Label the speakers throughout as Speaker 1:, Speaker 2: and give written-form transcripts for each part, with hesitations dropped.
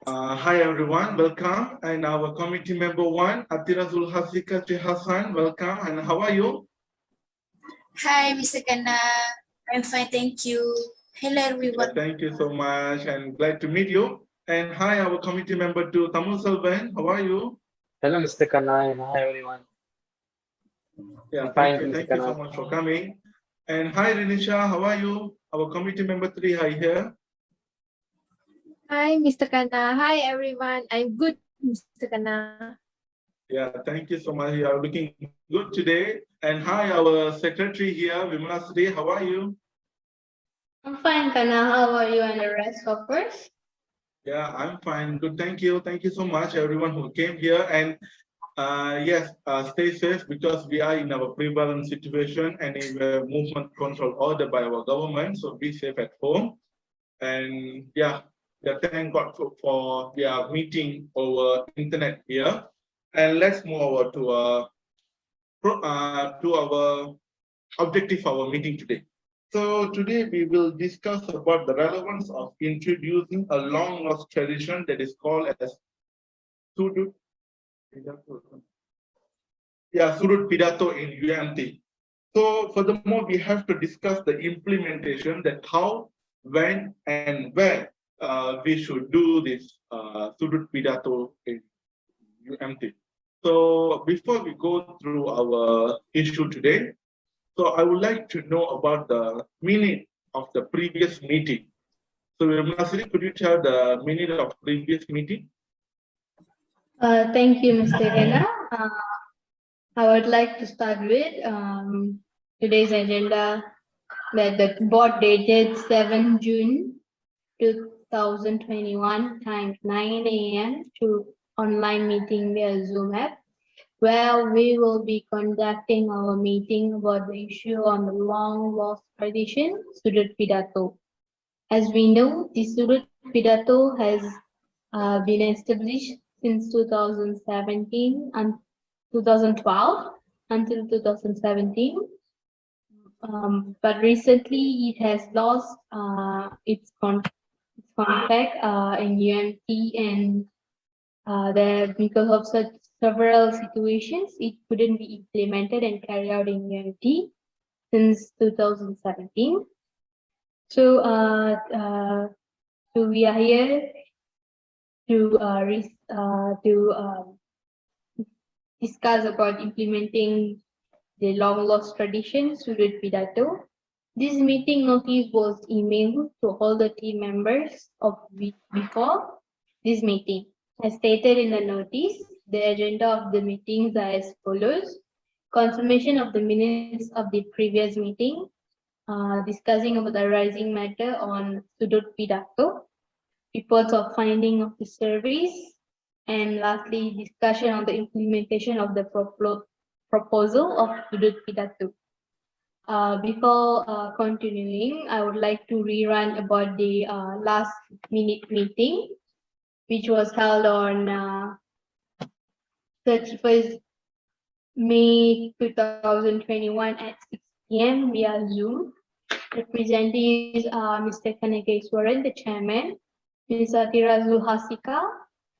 Speaker 1: Hi everyone, welcome. And our committee member one, Atira Zulhasika Hassan, welcome. And how are you?
Speaker 2: Hi, Mr. Kana. I'm fine, thank you. Hello, everyone.
Speaker 1: Thank you so much and glad to meet you. And hi, our committee member two, Tamu Selvan, how are you?
Speaker 3: Hello, Mr. Kanai, and hi everyone.
Speaker 1: Yeah,
Speaker 3: I'm fine, Mr.
Speaker 1: thank you so
Speaker 3: Kanai.
Speaker 1: much for coming. And hi, Rinisha, how are you? Our committee member three, hi here.
Speaker 4: Hi, Mr. Kana. Hi, everyone. I'm good, Mr. Kana.
Speaker 1: Yeah, thank you so much. You are looking good today. And hi, our secretary here, Vimala Sri, how are you?
Speaker 5: I'm fine, Kana. How are you and the rest of us?
Speaker 1: Yeah, I'm fine. Good. Thank you. Thank you so much, everyone who came here. And yes, stay safe because we are in our prevalent situation and in a movement control order by our government. So be safe at home. And yeah, thank God for we are meeting over internet here. And let's move over to our objective of our meeting today. So today we will discuss about the relevance of introducing a long lost tradition that is called as Sudut Pidato in UMT. So furthermore, we have to discuss the implementation that how, when, and where we should do this Sudut Pidato in UMT. So before we go through our issue today, so I would like to know about the minute of the previous meeting. So Masri, could you tell the minute of previous meeting?
Speaker 5: Thank you, Mr. Kana. I would like to start with today's agenda that the board dated 7 June 2021 times 9 a.m. to online meeting via Zoom app, where we will be conducting our meeting about the issue on the long lost tradition, Sudut Pidato. As we know, the Sudut Pidato has been established since 2017 and 2012 until 2017. But recently it has lost its contact in UMT, and because of such several situations, it couldn't be implemented and carried out in UMT since 2017. So, we are here to discuss about implementing the long lost tradition, Sudut Pidato. This meeting notice was emailed to all the team members of week before this meeting. As stated in the notice, the agenda of the meetings are as follows: confirmation of the minutes of the previous meeting, discussing about the arising matter on Sudut Pidato, reports of finding of the surveys, and lastly, discussion on the implementation of the proposal of Sudut Pidato. Before continuing, I would like to rerun about the last minute meeting, which was held on 31st May 2021 at 6 p.m. via Zoom. Representatives are Mr. Kanageshwaran, the chairman, Ms. Atira Zulhasika,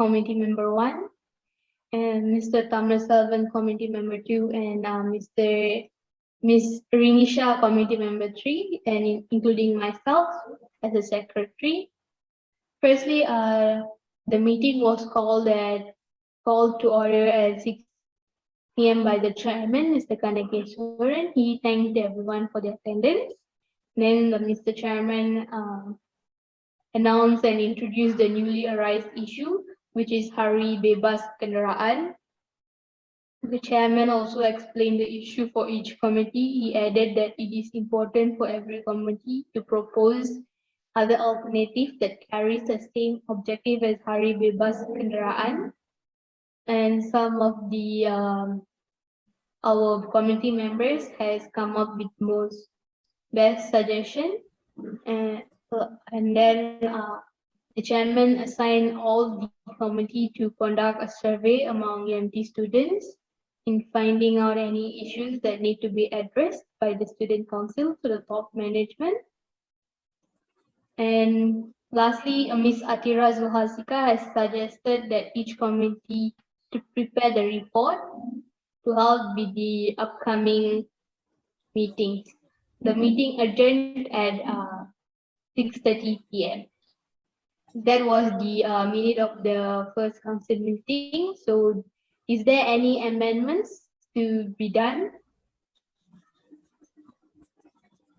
Speaker 5: committee member 1, and Mr. Tamar Selvan, committee member 2, and Ms. Rinisha, committee member 3, and including myself as a secretary. Firstly, the meeting was called to order at 6 p.m. by the chairman, Mr. Kanageshwaran. He thanked everyone for their attendance. Then Mr. Chairman announced and introduced the newly arised issue, which is Hari Bebas Kendaraan. The chairman also explained the issue for each committee. He added that it is important for every committee to propose other alternatives that carries the same objective as Hari Bebas Kendaraan. And some of the our committee members has come up with most best suggestion, and then the chairman assigned all the committee to conduct a survey among EMT students in finding out any issues that need to be addressed by the student council to the top management. And Lastly, Ms. Atira Zuhasika has suggested that each committee to prepare the report to help with the upcoming meetings. The meeting adjourned at 6:30 p.m. That was the minute of the first council meeting. So, is there any amendments to be done?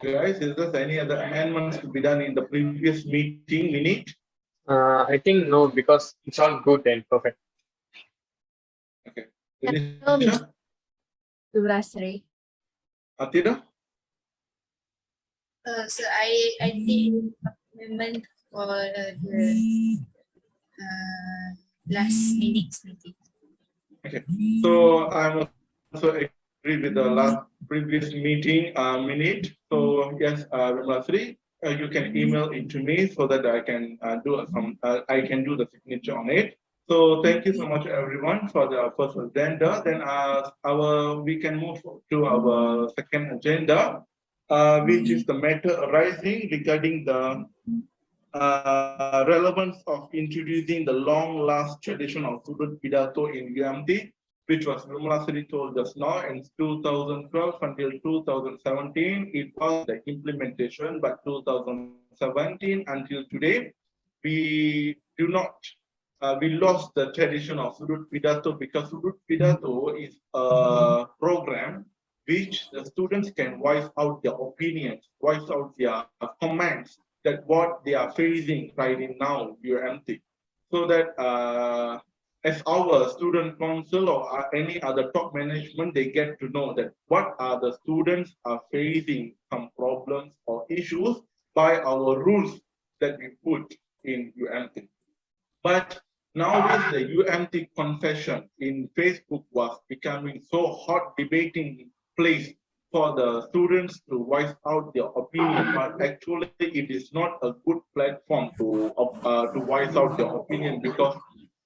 Speaker 1: Guys, is there any other amendments to be done in the previous meeting minute?
Speaker 3: I think no, because it's all good and perfect.
Speaker 1: Okay.
Speaker 4: No,
Speaker 1: Dinisha?
Speaker 4: Durasri.
Speaker 1: Atira?
Speaker 2: So I did amendment for the last minute's meeting.
Speaker 1: Okay. So I'm also agree with the last previous meeting minute. So yes, Vimalasri, you can email it to me so that I can I can do the signature on it. So thank you so much everyone for the first agenda. Then we can move to our second agenda, which is the matter arising regarding the relevance of introducing the long-last tradition of Sudut Pidato in UMT, which was Vimalasri told us now in 2012 until 2017. It was the implementation, but 2017 until today, we do not. We lost the tradition of Sudut Pidato because Sudut Pidato is a program which the students can voice out their opinions, voice out their comments that what they are facing right now, UMT. So that as our student council or any other top management, they get to know that what are the students are facing some problems or issues by our rules that we put in UMT. But nowadays, the UMT confession in Facebook was becoming so hot debating place for the students to voice out their opinion, but actually it is not a good platform to voice out their opinion because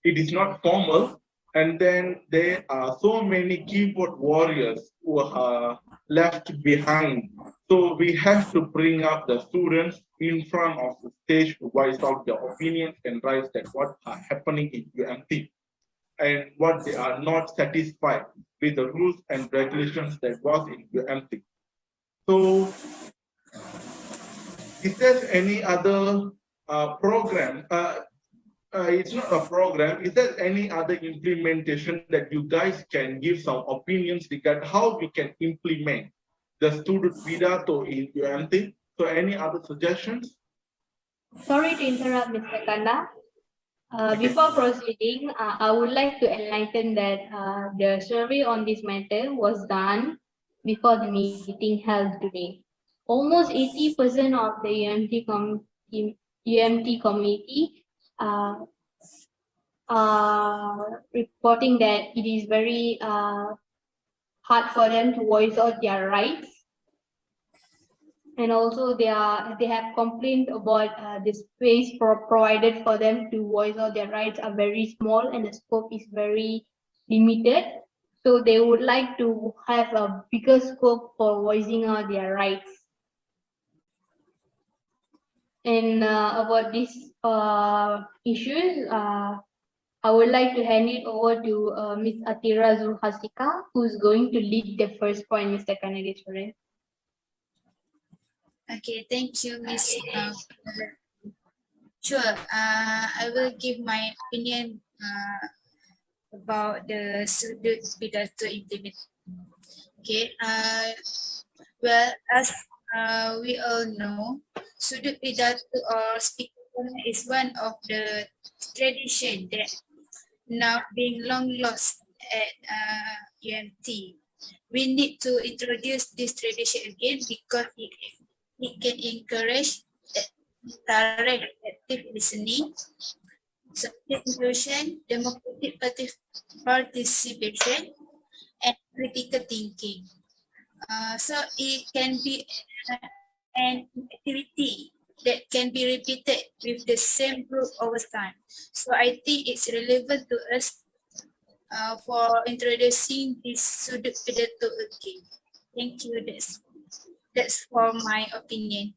Speaker 1: it is not formal. And then there are so many keyboard warriors who are left behind. So we have to bring up the students in front of the stage to voice out their opinions and raise that what are happening in UMT and what they are not satisfied with the rules and regulations that was in UMT. So is there any other program? It's not a program. Is there any other implementation that you guys can give some opinions regarding how we can implement the student Pidato in UMT? So any other suggestions?
Speaker 5: Sorry to interrupt, Mr. Kanda.
Speaker 1: Okay.
Speaker 5: Before proceeding, I would like to enlighten that the survey on this matter was done before the meeting held today. Almost 80% of the UMT committee are reporting that it is very hard for them to voice out their rights. And also they have complained about the space provided for them to voice out their rights are very small and the scope is very limited. So they would like to have a bigger scope for voicing out their rights. And about these issues, I would like to hand it over to Ms. Atira Zuhasika, who's going to lead the first point, Mr. Kanageshwaran.
Speaker 2: Okay, thank you, Miss. Sure, I will give my opinion about the Sudut Pidato implementation. Okay, well, as we all know, Sudut Pidato or speaking is one of the tradition that now being long lost at UMT. We need to introduce this tradition again because it can encourage direct active listening, substitution, democratic participation, and critical thinking. So it can be an activity that can be repeated with the same group over time. So I think it's relevant to us for introducing this Sudut Pidato again. Thank you. That's for my opinion.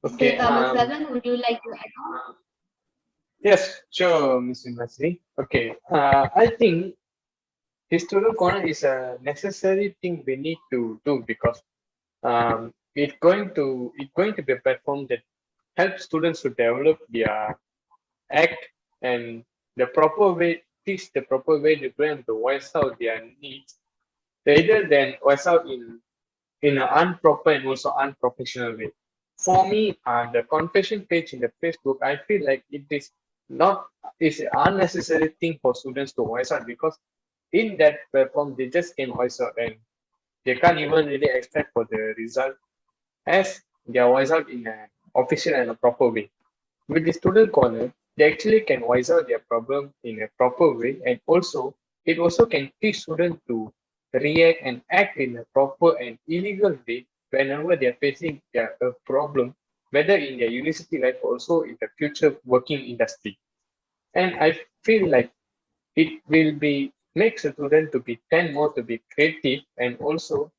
Speaker 3: Okay.
Speaker 5: Mr. Salman, would you like to add on?
Speaker 3: Yes, sure, Mr. Masri. Okay. I think historical corner is a necessary thing we need to do because it's going to be a platform that helps students to develop their act and the proper way, teach the proper way to them to voice out their needs rather than voice out in an improper and also unprofessional way. For me, the confession page in the Facebook, I feel like it is not is an unnecessary thing for students to voice out because in that platform they just can voice out and they can't even really expect for the result as they are voice out in an official and a proper way. With the student corner, they actually can voice out their problem in a proper way and also it also can teach students to react and act in a proper and illegal way whenever they are facing a problem, whether in their university life or also in the future working industry. And I feel like it will be makes a student to be tend more to be creative and also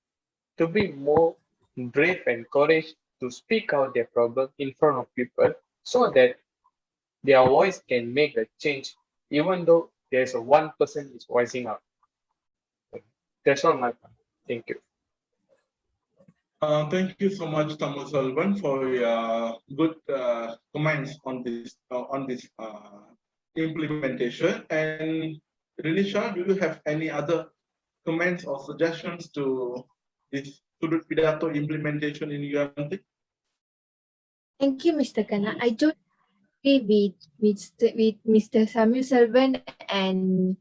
Speaker 3: to be more brave and courage to speak out their problem in front of people so that their voice can make a change even though there's a one person is voicing out. That's all my point. Thank you.
Speaker 1: Thank you so much, Tamu Salvan, for your good comments on this implementation. And Rinisha, do you have any other comments or suggestions to this Sudut Pidato implementation in UMT?
Speaker 4: Thank you, Mr. Kana. I don't agree with Mr. Samuel Servan and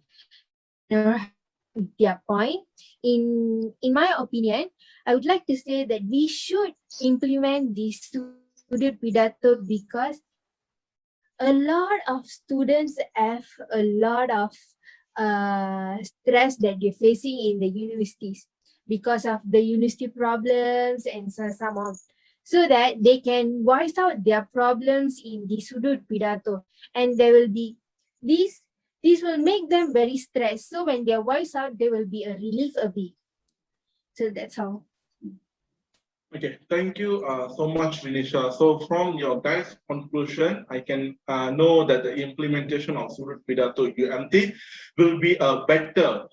Speaker 4: their point. In my opinion, I would like to say that we should implement this student pidato because a lot of students have a lot of stress that they're facing in the universities because of the university problems and some of so that they can voice out their problems in the sudut pidato and there will be this will make them very stressed. So when they voice out, there will be a relief a bit. So that's all.
Speaker 1: Okay, thank you so much, Vinisha. So from your guys' conclusion, I can know that the implementation of Sudut Pidato UMT will be a better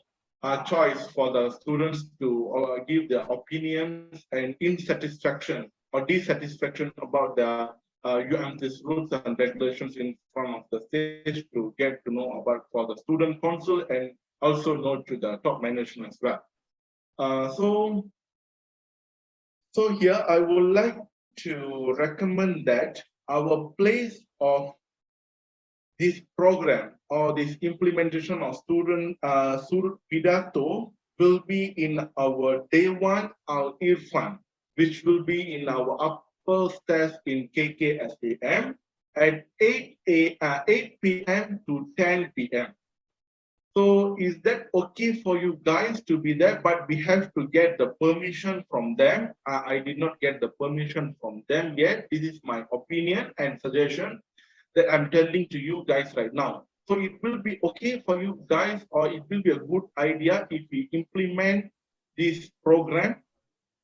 Speaker 1: choice for the students to give their opinions and insatisfaction or dissatisfaction about the UMT's rules and regulations in front of the stage to get to know about for the student council and also know to the top management as well. So here I would like to recommend that our place of this program or this implementation of Sudut Pidato will be in our day one Al Irfan, which will be in our upper stairs in KKSAM at 8 p.m. to 10 p.m. So is that okay for you guys to be there? But we have to get the permission from them. I did not get the permission from them yet. This is my opinion and suggestion that I'm telling to you guys right now. So it will be okay for you guys, or it will be a good idea if we implement this program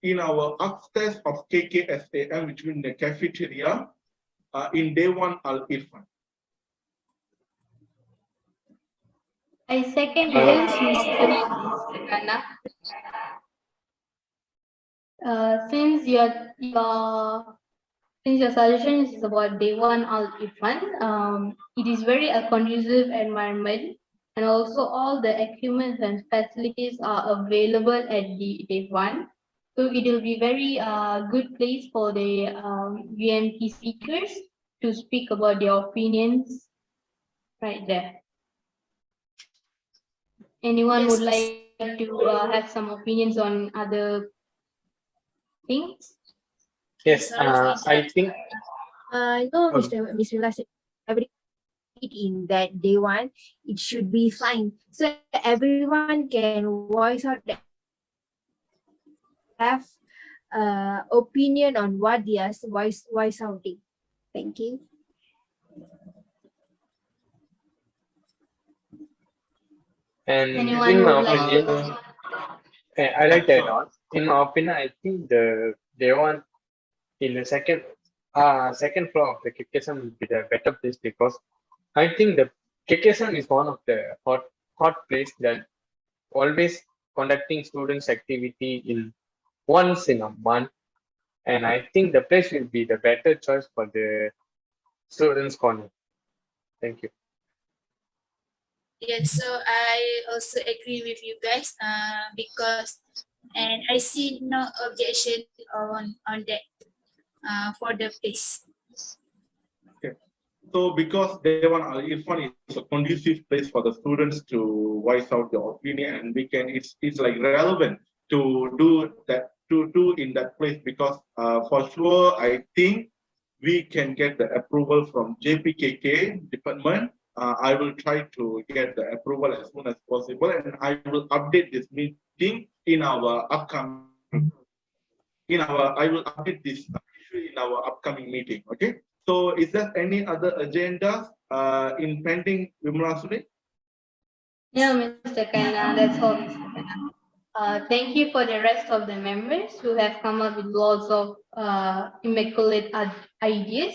Speaker 1: in our upstairs of KKSAM, which is in the cafeteria, in day one Al Irfan.
Speaker 5: I second this, Mr. Kana. Since your suggestion is about day one Al Irfan, it is very a conducive environment and also all the equipment and facilities are available at the day one. So it will be very good place for the UMT speakers to speak about their opinions right there. Anyone would like to have some opinions on other things?
Speaker 3: Yes,
Speaker 2: Sorry for
Speaker 3: I think
Speaker 4: No, Mr. Vila said everything in that day one, it should be fine. So everyone can voice out have opinion on what they are voice outing. Thank you.
Speaker 3: and
Speaker 5: Anyone
Speaker 3: in my
Speaker 5: would like
Speaker 3: opinion,
Speaker 5: to?
Speaker 3: I like that on. In my opinion, I think they want in the second second floor of the KKSM will be the better place because I think the KKSM is one of the hot place that always conducting students activity in once in a month, and I think the place will be the better choice for the students corner. Thank you.
Speaker 2: Yes, so I also agree with you guys, because, and I see no objection on that, for the place.
Speaker 1: So because Irfan is a conducive place for the students to voice out their opinion, and it's like relevant to do that to do in that place because for sure I think we can get the approval from JPKK department. I will try to get the approval as soon as possible, and I will update this meeting in our upcoming. I will update this issue in our upcoming meeting. Okay. So, is there any other agendas in pending, Vimalasuri?
Speaker 5: No, Mr. Kanna, that's all, Mr. Kanna. Thank you for the rest of the members who have come up with lots of immaculate ideas.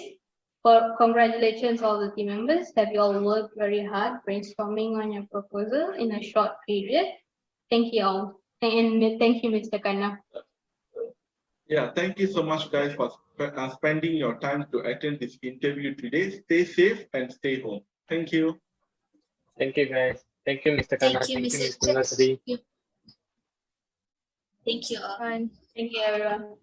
Speaker 5: Congratulations all the team members. Have you all worked very hard brainstorming on your proposal in a short period? Thank you all. And thank you, Mr. Kanna.
Speaker 1: Yeah, thank you so much, guys, for spending your time to attend this interview today. Stay safe and stay home. Thank you.
Speaker 3: Thank you, guys. Thank you, Mr. Kanna.
Speaker 2: Thank you,
Speaker 3: Thank you,
Speaker 2: Mr.
Speaker 3: Ms. Nasri.
Speaker 2: Thank you all.
Speaker 4: Fine.
Speaker 5: Thank you, everyone.